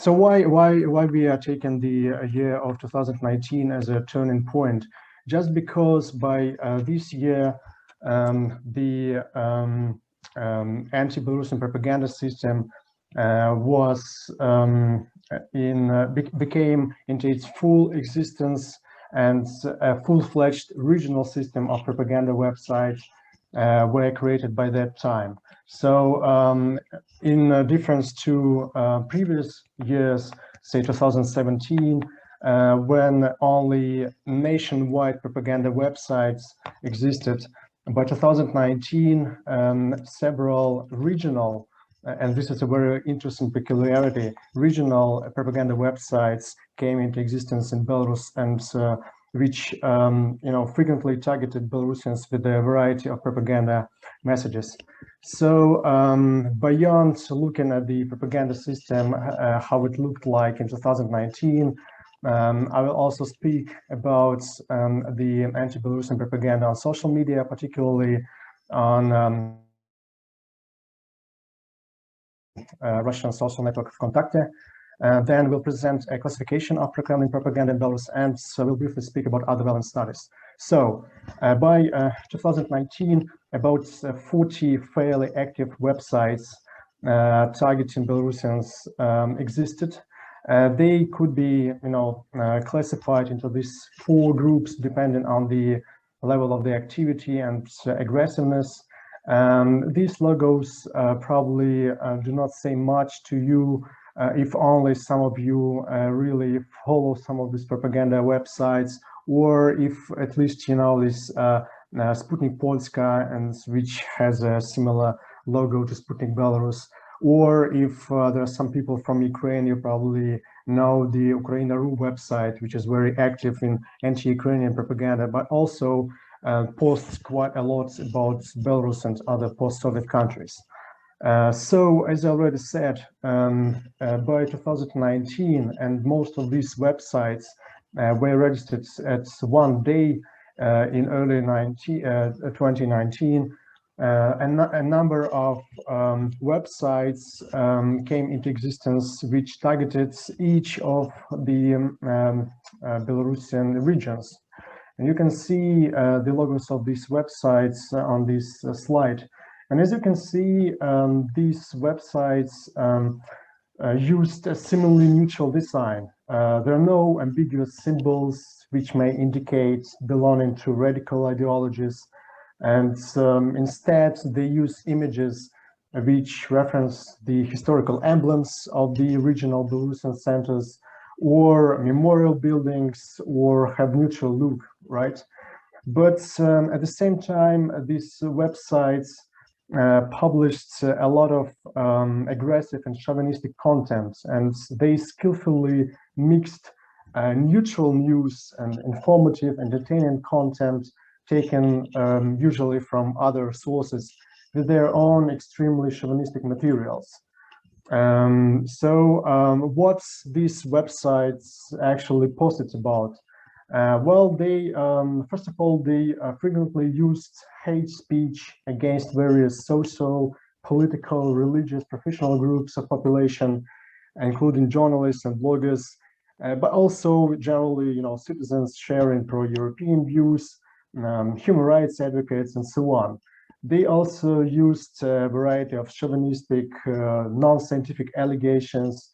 So why we are taking the year of 2019 as a turning point? Just because by this year the anti-Belarusian propaganda system became into its full existence, and a full-fledged regional system of propaganda websites were created by that time. So in difference to previous years, say 2017, when only nationwide propaganda websites existed, by 2019, several regional, and this is a very interesting peculiarity, regional propaganda websites came into existence in Belarus, and which frequently targeted Belarusians with a variety of propaganda messages. So beyond looking at the propaganda system, how it looked like in 2019, I will also speak about the anti-Belarusian propaganda on social media, particularly on Russian social network of trakcie. Then we'll present a classification of pro-Kremlin propaganda in Belarus, and so we'll briefly speak about other relevant studies. So by 2019, about 40 fairly active websites targeting Belarusians existed. They could be, classified into these 4 groups depending on the level of the activity and aggressiveness. These logos probably do not say much to you if only some of you really follow some of these propaganda websites, or if at least you know this Sputnik Polska, and which has a similar logo to Sputnik Belarus, or if there are some people from Ukraine, you probably know the Ukraina.ru website, which is very active in anti-Ukrainian propaganda, but also posts quite a lot about Belarus and other post-Soviet countries. So, as I already said, by 2019, and most of these websites were registered at one day in early 2019, a number of websites came into existence which targeted each of the Belarusian regions. And you can see the logos of these websites on this slide. And as you can see, these websites used a similarly neutral design. There are no ambiguous symbols which may indicate belonging to radical ideologies. And instead, they use images which reference the historical emblems of the regional Belarusian centers, or memorial buildings, or have neutral look, right? But at the same time, these websites published a lot of aggressive and chauvinistic content, and they skillfully mixed neutral news and informative, entertaining content taken usually from other sources with their own extremely chauvinistic materials. What these websites actually posted about? Well, they, first of all, they frequently used hate speech against various social, political, religious, professional groups of population, including journalists and bloggers, but also generally, citizens sharing pro-European views, human rights advocates, and so on. They also used a variety of chauvinistic, non-scientific allegations,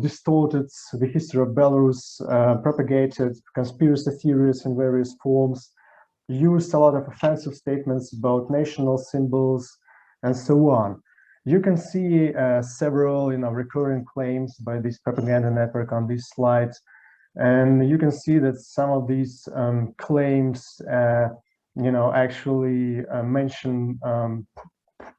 distorted the history of Belarus, propagated conspiracy theories in various forms, used a lot of offensive statements about national symbols, and so on. You can see several, recurring claims by this propaganda network on these slides, and you can see that some of these claims, actually mention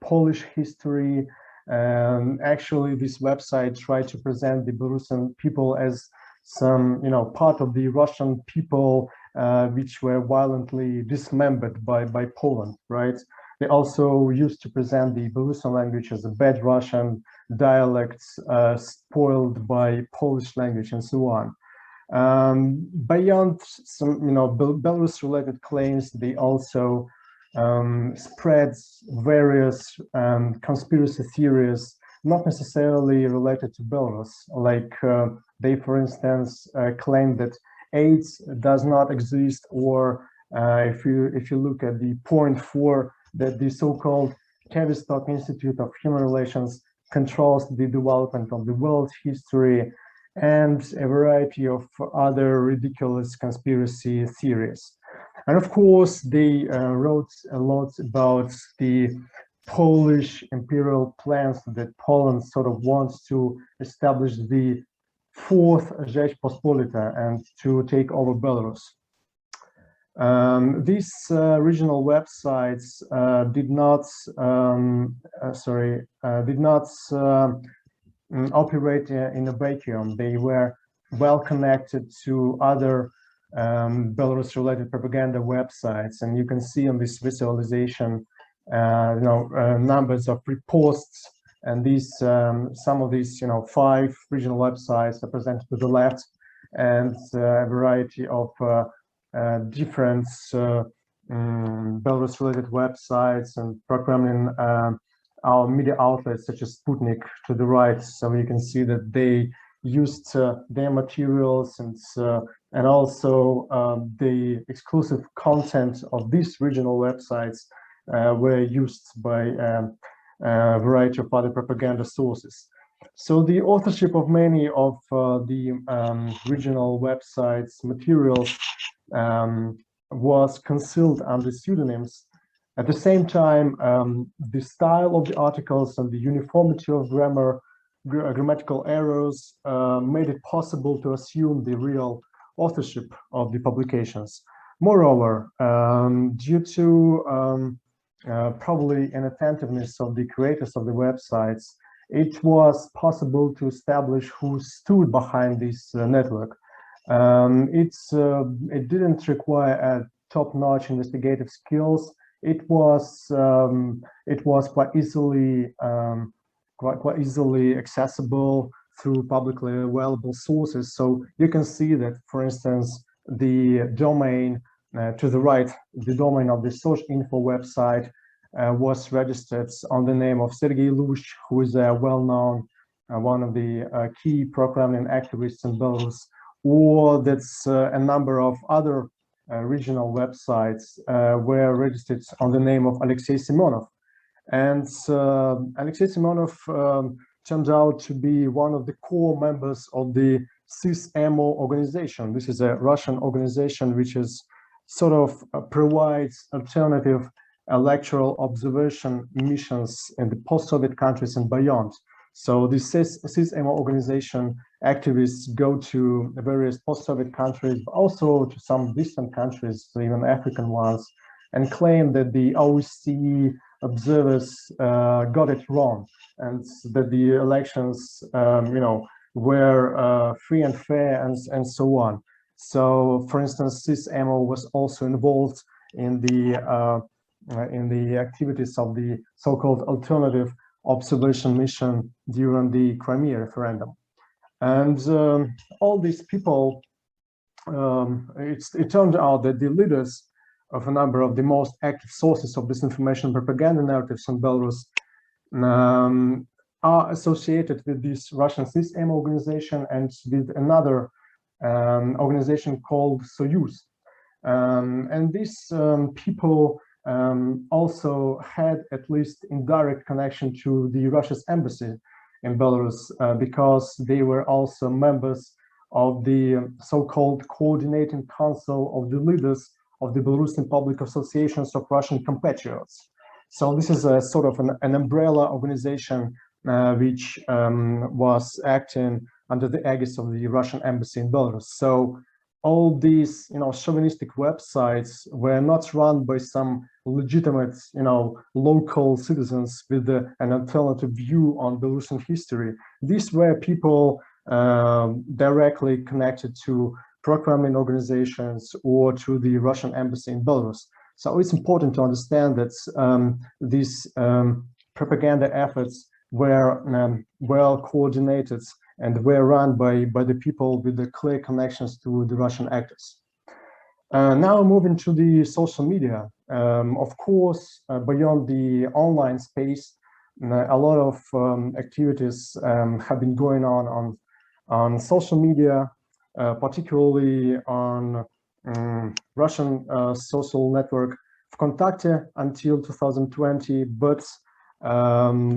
Polish history. Actually, this website tried to present the Belarusian people as some, part of the Russian people, which were violently dismembered by Poland, right? They also used to present the Belarusian language as a bad Russian dialect, spoiled by Polish language, and so on. Beyond some, Belarus-related claims, they also spread various conspiracy theories not necessarily related to Belarus. Like they, for instance, claim that AIDS does not exist, or if you look at the point 4, that the so-called Tavistock Institute of Human Relations controls the development of the world history, and a variety of other ridiculous conspiracy theories. And of course, they wrote a lot about the Polish imperial plans that Poland sort of wants to establish the fourth Rzeczpospolita and to take over Belarus. These regional websites did not operate in a vacuum. They were well connected to other Belarus-related propaganda websites, and you can see on this visualization, numbers of reposts. And these, some of these, 5 regional websites are presented to the left, and a variety of different Belarus-related websites and pro-Kremlin our media outlets such as Sputnik to the right. So you can see that they used their materials and also the exclusive content of these regional websites were used by a variety of other propaganda sources. So the authorship of many of the regional websites materials was concealed under pseudonyms. At the same time, the style of the articles and the uniformity of grammatical errors made it possible to assume the real authorship of the publications. Moreover, due to probably inattentiveness of the creators of the websites, it was possible to establish who stood behind this network. It didn't require a top-notch investigative skills. It was quite easily accessible through publicly available sources. So you can see that, for instance, the domain to the right, the domain of the Source Info website was registered on the name of Sergei Lush, who is a well-known one of the key pro-Kremlin activists in Belarus, or that's a number of other regional websites were registered on the name of Alexei Simonov. And Alexei Simonov turned out to be one of the core members of the CIS-EMO organization. This is a Russian organization which is sort of provides alternative electoral observation missions in the post-Soviet countries and beyond. So the CIS-EMO organization activists go to various post-Soviet countries, but also to some distant countries, even African ones, and claim that the OSCE observers got it wrong, and that the elections, were free and fair, and so on. So, for instance, CIS-EMO was also involved in the activities of the so-called alternative observation mission during the Crimea referendum. And all these people, it turned out that the leaders of a number of the most active sources of disinformation propaganda narratives in Belarus are associated with this Russian CIS-EMO organization and with another organization called Soyuz. And these people also had at least indirect connection to the Russia's embassy in Belarus because they were also members of the so-called coordinating council of the leaders of the Belarusian public associations of Russian compatriots. So this is a sort of an umbrella organization which was acting under the aegis of the Russian embassy in Belarus. So all these, chauvinistic websites were not run by some legitimate, local citizens with an alternative view on Belarusian history. These were people directly connected to pro-Kremlin organizations or to the Russian embassy in Belarus. So it's important to understand that these propaganda efforts were well coordinated and were run by the people with the clear connections to the Russian actors. Now moving to the social media. Of course, beyond the online space, a lot of activities have been going on social media, particularly on Russian social network Vkontakte until 2020. But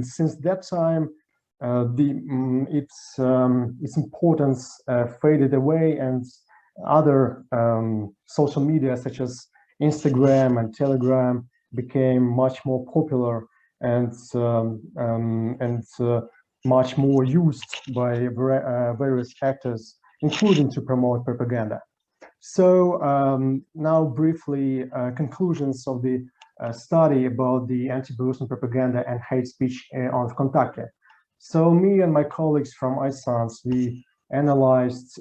since that time, its importance faded away, and other social media such as Instagram and Telegram became much more popular and much more used by various actors, including to promote propaganda. So now briefly, conclusions of the study about the anti-Belarusian propaganda and hate speech on Vkontakte. So me and my colleagues from iScience, we analyzed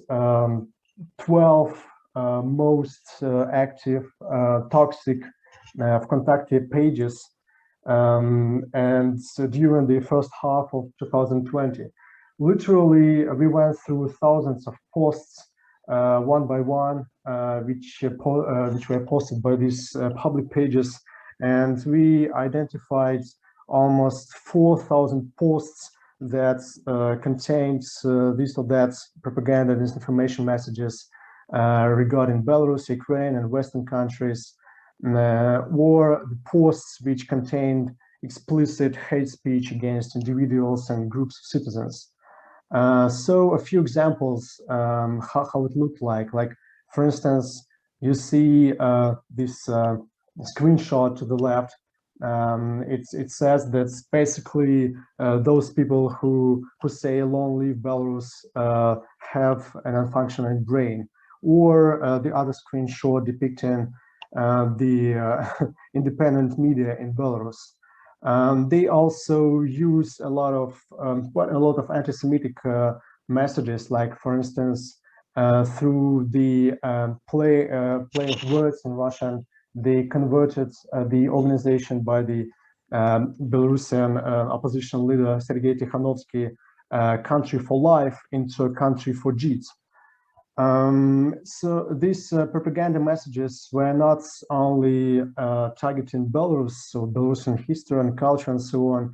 12 most active toxic Vkontakte pages, and during the first half of 2020. Literally, we went through thousands of posts, one by one, which were posted by these public pages, and we identified almost 4,000 posts that contained this or that propaganda, disinformation messages regarding Belarus, Ukraine, and Western countries, or the posts which contained explicit hate speech against individuals and groups of citizens. So a few examples how it looked like. For instance, you see this screenshot to the left. It says that basically those people who say "Long live Belarus" have an unfunctioning brain, or the other screenshot depicting the independent media in Belarus. They also use quite a lot of anti-Semitic messages, like, for instance, through the play of words in Russian. They converted the organization by the Belarusian opposition leader Sergei Tikhanovsky, "Country for Life," into a "Country for Jews." So these propaganda messages were not only targeting Belarus, so Belarusian history and culture and so on.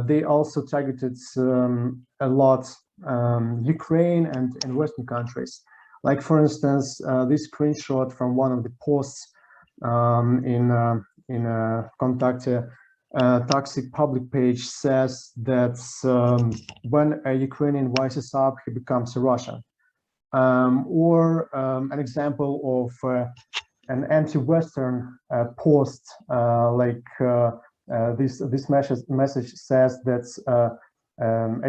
They also targeted a lot Ukraine and Western countries. Like, for instance, this screenshot from one of the posts in Vkontakte toxic public page says that when a Ukrainian rises up, he becomes a Russian. Or an example of an anti-Western post, this message says that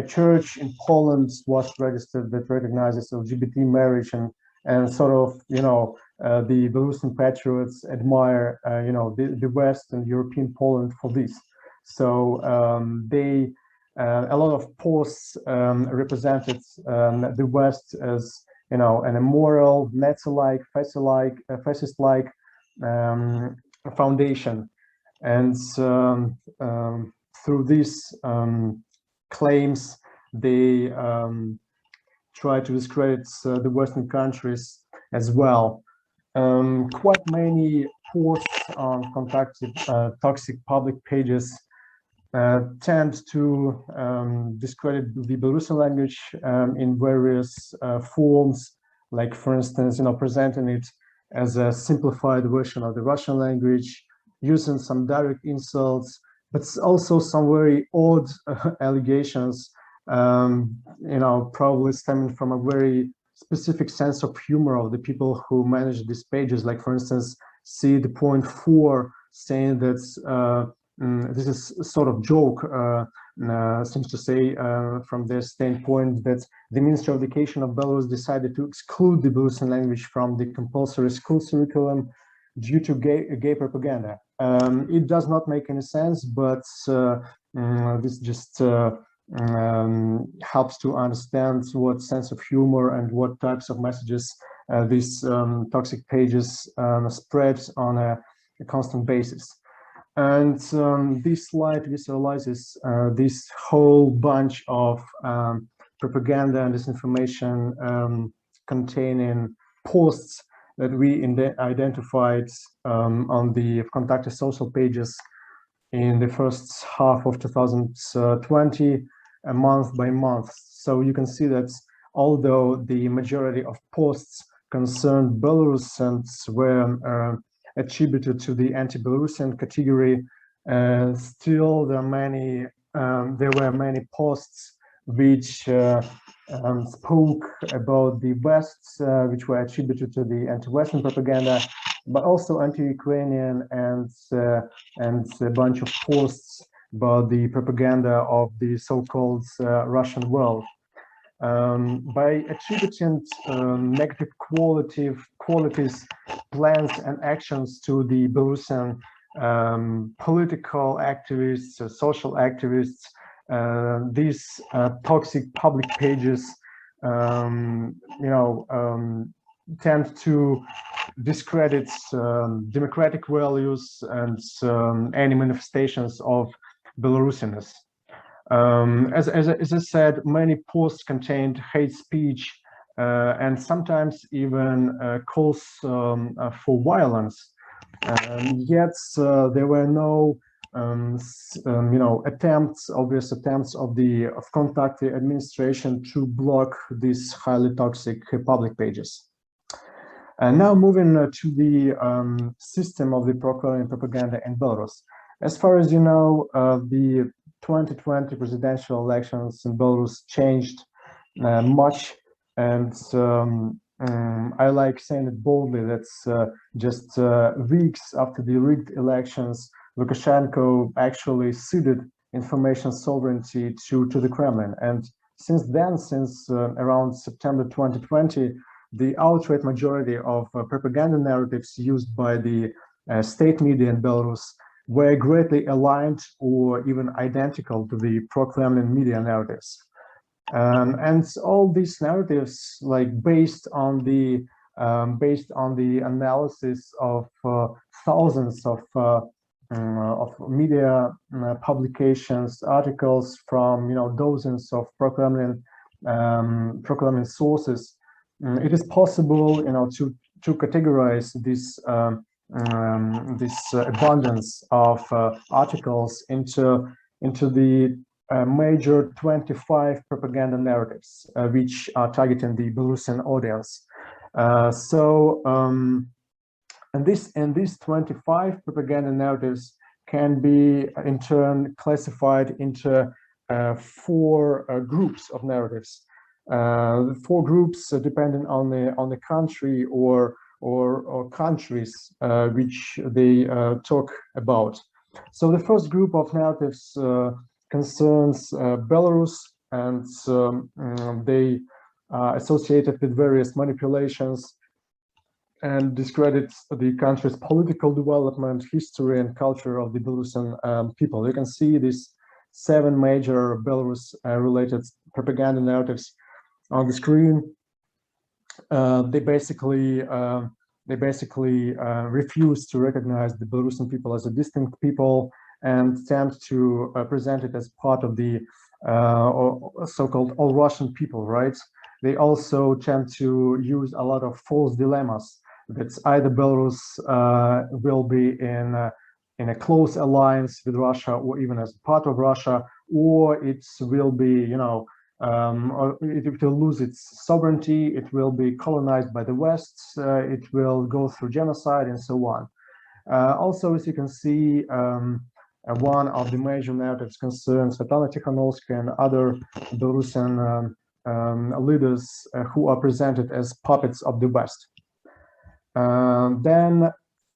a church in Poland was registered that recognizes LGBT marriage, and sort of, the Belarusian patriots admire, the West and European Poland for this. So a lot of posts represented the West as, an immoral, Nazi-like, fascist-like foundation. And through these claims, they try to discredit the Western countries as well. Quite many posts on toxic public pages tend to discredit the Belarusian language in various forms, like, for instance, presenting it as a simplified version of the Russian language, using some direct insults, but also some very odd allegations, probably stemming from a very specific sense of humor of the people who manage these pages. Like, for instance, see the point 4 saying that this is a sort of joke, seems to say from their standpoint that the Ministry of Education of Belarus decided to exclude the Belarusian language from the compulsory school curriculum due to gay propaganda. It does not make any sense, but this just helps to understand what sense of humor and what types of messages these toxic pages spread on a constant basis. And this slide visualizes this whole bunch of propaganda and disinformation containing posts that we identified on the Vkontakte social pages. in the first half of 2020, month by month. So you can see that although the majority of posts concerned Belarusians were attributed to the anti-Belarusian category, still there were many posts which spoke about the West, which were attributed to the anti-Western propaganda, but also anti-Ukrainian and a bunch of posts about the propaganda of the so-called Russian world. By attributing negative qualities, plans, and actions to the Belarusian political activists, social activists, these toxic public pages, tend to discredit democratic values and any manifestations of Belarusianness. As I said, many posts contained hate speech and sometimes even calls for violence. Yet there were no obvious attempts of contact the administration to block these highly toxic public pages. And now moving to the system of the pro-Kremlin propaganda in Belarus. As far as you know, the 2020 presidential elections in Belarus changed much, and I like saying it boldly, that's just weeks after the rigged elections, Lukashenko actually ceded information sovereignty to the Kremlin. And since then, since around September 2020, the outright majority of propaganda narratives used by the state media in Belarus were greatly aligned or even identical to the pro-Kremlin media narratives. And all these narratives, like based on the analysis of thousands of media publications, articles from dozens of pro-Kremlin sources, it is possible to categorize this abundance of articles into the major 25 propaganda narratives, which are targeting the Belarusian audience. And these 25 propaganda narratives can be in turn classified into four groups of narratives. Four groups depending on the country or countries which they talk about. So the first group of narratives concerns Belarus, and they are associated with various manipulations and discredits the country's political development, history, and culture of the Belarusian people. You can see these 7 major Belarus-related propaganda narratives on the screen. They basically refuse to recognize the Belarusian people as a distinct people and tend to present it as part of the so-called all Russian people, right? They also tend to use a lot of false dilemmas. That's either Belarus will be in a close alliance with Russia or even as part of Russia, or it will be, or it will lose its sovereignty, it will be colonized by the West, it will go through genocide, and so on. Also, as you can see, one of the major narratives concerns Svetlana Tikhanovskaya and other Belarusian leaders who are presented as puppets of the West. Then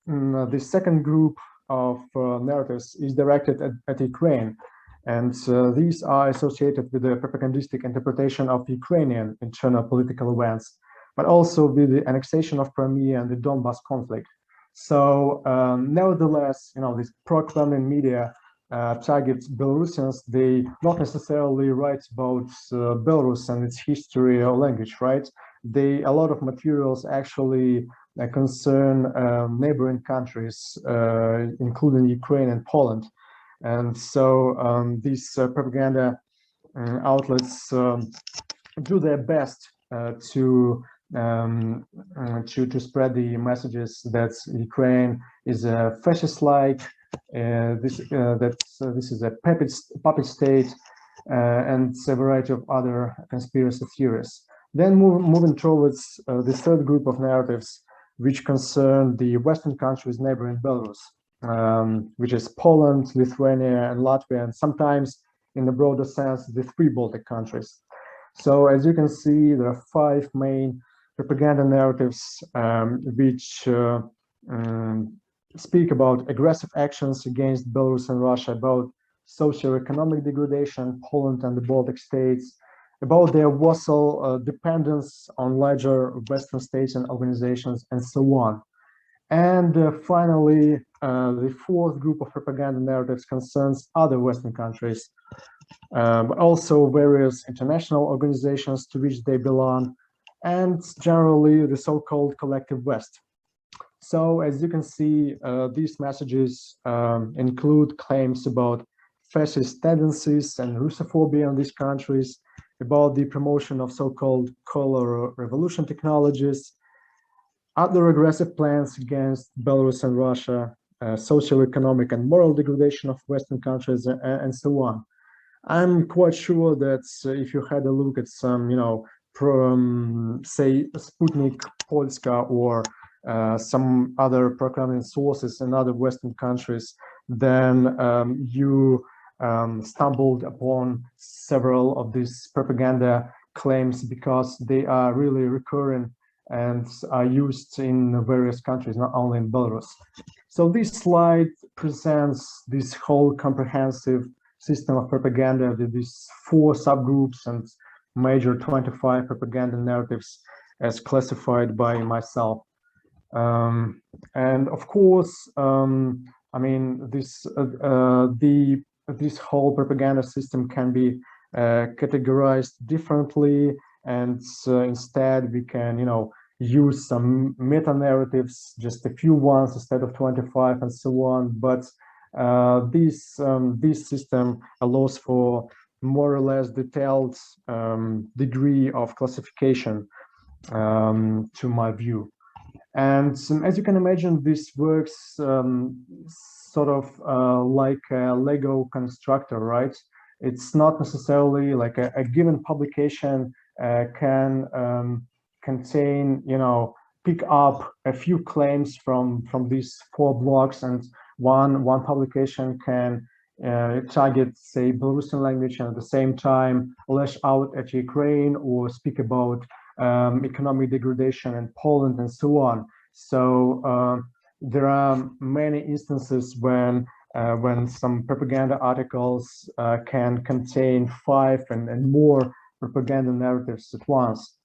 the second group of narratives is directed at Ukraine, and these are associated with the propagandistic interpretation of Ukrainian internal political events, but also with the annexation of Crimea and the Donbas conflict. So nevertheless, these pro-Kremlin media target Belarusians. They not necessarily write about Belarus and its history or language, right? A lot of materials actually concern neighboring countries, including Ukraine and Poland. And so these propaganda outlets do their best to spread the messages that Ukraine is a fascist-like this is a puppet state, and a variety of other conspiracy theories. Then moving towards the third group of narratives, which concern the Western countries neighboring Belarus, which is Poland, Lithuania, and Latvia, and sometimes, in a broader sense, the three Baltic countries. So, as you can see, there are five main propaganda narratives which speak about aggressive actions against Belarus and Russia, about socio-economic degradation, Poland and the Baltic states, about their vassal dependence on larger Western states and organizations, and so on. And finally, the fourth group of propaganda narratives concerns other Western countries, but also various international organizations to which they belong, and generally the so-called collective West. So, as you can see, these messages include claims about fascist tendencies and Russophobia in these countries, about the promotion of so-called color revolution technologies, other aggressive plans against Belarus and Russia, socio-economic and moral degradation of Western countries, and so on. I'm quite sure that if you had a look at some, say, Sputnik Polska or some other pro-Kremlin sources in other Western countries, then you stumbled upon several of these propaganda claims, because they are really recurring and are used in various countries, not only in Belarus. So this slide presents this whole comprehensive system of propaganda with these four subgroups and major 25 propaganda narratives as classified by myself. And of course, I mean, this whole propaganda system can be categorized differently, and instead we can, use some meta-narratives, just a few ones instead of 25 and so on. But this system allows for more or less detailed degree of classification, to my view. And as you can imagine, this works sort of like a Lego constructor, right? It's not necessarily like a given publication can contain, pick up a few claims from these four blocks, and one publication can target, say, Belarusian language, and at the same time lash out at Ukraine or speak about economic degradation in Poland and so on. So there are many instances when some propaganda articles can contain five and more propaganda narratives at once.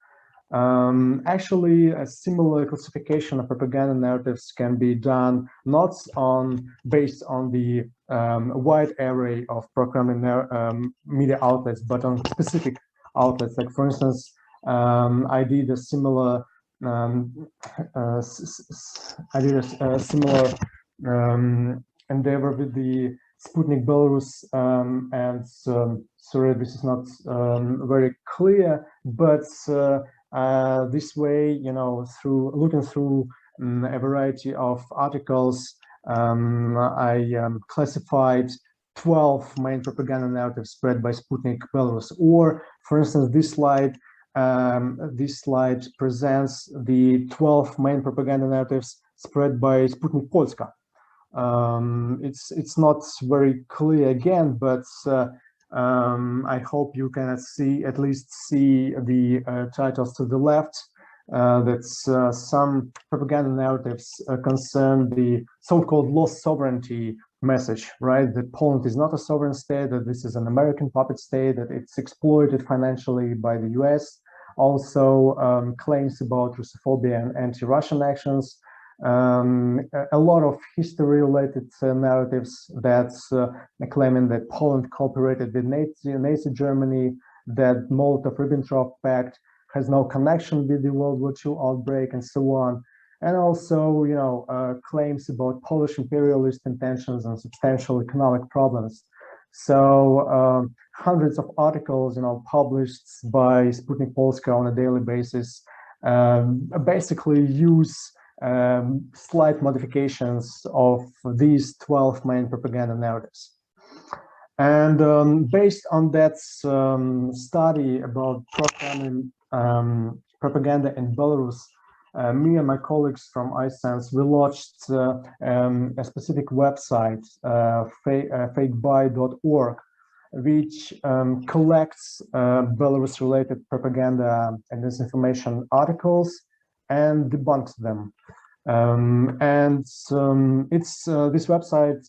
Actually, a similar classification of propaganda narratives can be done not based on the wide array of pro-Kremlin media outlets, but on specific outlets. Like, for instance, I did a similar endeavor with the Sputnik Belarus, and sorry, this is not very clear, but this way, through looking through a variety of articles, I classified 12 main propaganda narratives spread by Sputnik Belarus. Or, for instance, this slide presents the 12 main propaganda narratives spread by Sputnik Polska. It's not very clear again, but I hope you can at least see the titles to the left. That's some propaganda narratives concern the so-called lost sovereignty message, right? That Poland is not a sovereign state, that this is an American puppet state, that it's exploited financially by the US. Also claims about Russophobia and anti-Russian actions. A lot of history-related narratives that's claiming that Poland cooperated with Nazi Germany, that Molotov-Ribbentrop Pact has no connection with the World War II outbreak, and so on. And also, claims about Polish imperialist intentions and substantial economic problems. So hundreds of articles, published by Sputnik Polska on a daily basis, basically use slight modifications of these 12 main propaganda narratives. And based on that study about pro-Kremlin propaganda in Belarus, me and my colleagues from iSense, we launched a specific website, fakebuy.org, which collects Belarus-related propaganda and disinformation articles and debunks them. This website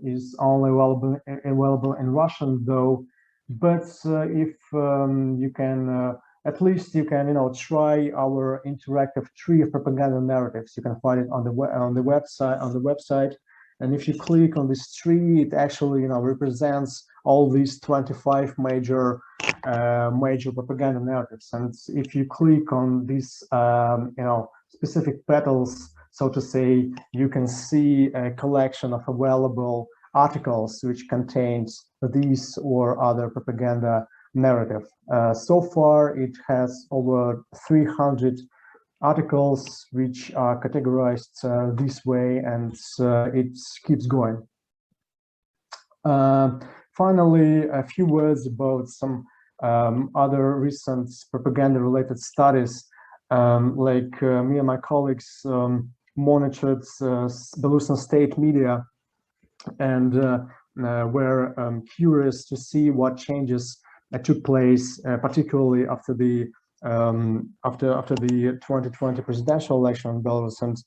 is only available in Russian, though. But if you can, at least you can, try our interactive tree of propaganda narratives. You can find it on the website. And if you click on this tree, it actually, represents all these 25 major propaganda narratives. And if you click on these, specific petals, so to say, you can see a collection of available articles which contains these or other propaganda narrative. So far, it has over 300 articles which are categorized this way, and it keeps going. Finally, a few words about some other recent propaganda-related studies. Me and my colleagues monitored Belarusian state media and were curious to see what changes took place, particularly after the 2020 presidential election in Belarus, and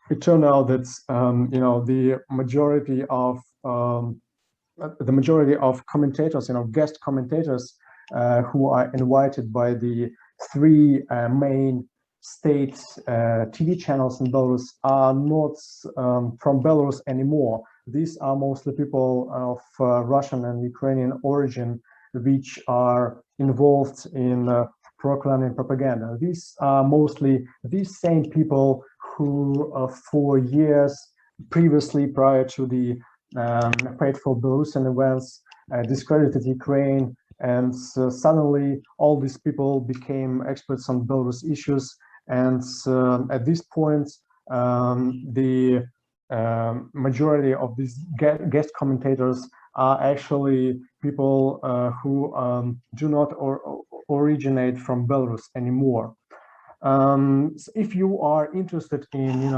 it turned out that the majority of commentators, guest commentators who are invited by the three main state TV channels in Belarus are not from Belarus anymore. These are mostly people of Russian and Ukrainian origin, which are involved in pro-Kremlin propaganda. These are mostly these same people who, for years previously, prior to the fateful Belarusian events, discredited Ukraine, and suddenly all these people became experts on Belarus issues. And at this point, the majority of these guest commentators are actually people who do not originate from Belarus anymore. So if you are interested in,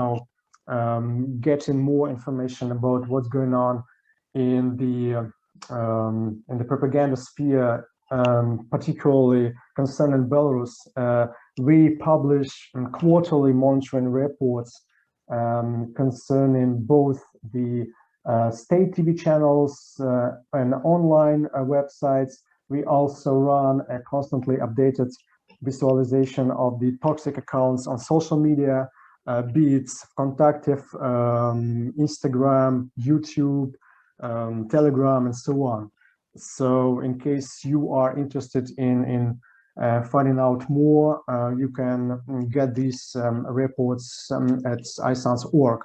getting more information about what's going on in the propaganda sphere, particularly concerning Belarus, we publish quarterly monitoring reports concerning both the state TV channels and online websites. We also run a constantly updated visualization of the toxic accounts on social media, be it Contactive, Instagram, YouTube, Telegram, and so on. So in case you are interested in finding out more, you can get these reports at iSense.org.